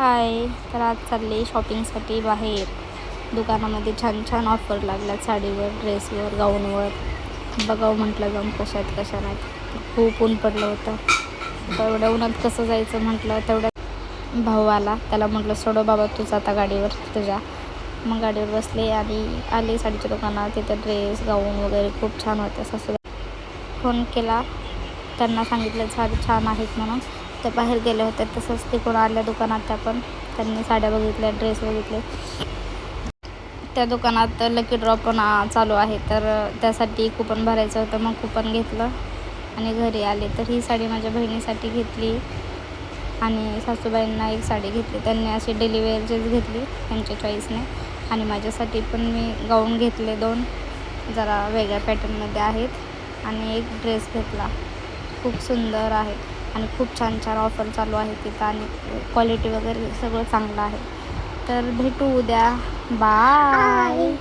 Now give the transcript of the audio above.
हाय. तर आज चालले शॉपिंगसाठी बाहेर. दुकानामध्ये छान छान ऑफर लागल्यात साडीवर, ड्रेसवर, गाऊनवर. बघावं म्हटलं जाऊन कशा नाहीत. खूप ऊन पडलं होतं. आता एवढ्या उन्हात कसं जायचं म्हटलं, तेवढ्या भाऊ आला. त्याला म्हटलं सोडव बाबा तूच आता गाडीवर तुझ्या. मग गाडीवर बसले आणि आले साडीच्या दुकानात. तिथं ड्रेस, गाऊन वगैरे खूप छान होतं. सासूबाई फोन केला, त्यांना सांगितलं साडी छान आहेत म्हणून. ते बाहेर गेले होते. तसंच तिकडून आल्या दुकानात त्यांनी साड्या बघितल्या, ड्रेस बघितले. त्या दुकानात लकी ड्रॉ पण चालू आहे, तर त्यासाठी कुपन भरायचं होतं. मग कुपन घेतलं आणि घरी आले. तर ही साडी माझ्या बहिणीसाठी घेतली आणि सासूबाईंना एक साडी घेतली. त्यांनी अशी डेली वेअरचीच घेतली त्यांच्या चॉईसने. आणि माझ्यासाठी पण मी गाऊन घेतले 2, जरा वेगळ्या पॅटर्नमध्ये आहेत. आणि एक ड्रेस घेतला, खूप सुंदर आहे आणि खूप छान छान ऑफर चालू आहे तिथं. आणि क्वालिटी वगैरे सगळं चांगलं आहे. तर भेटू उद्या. बाय.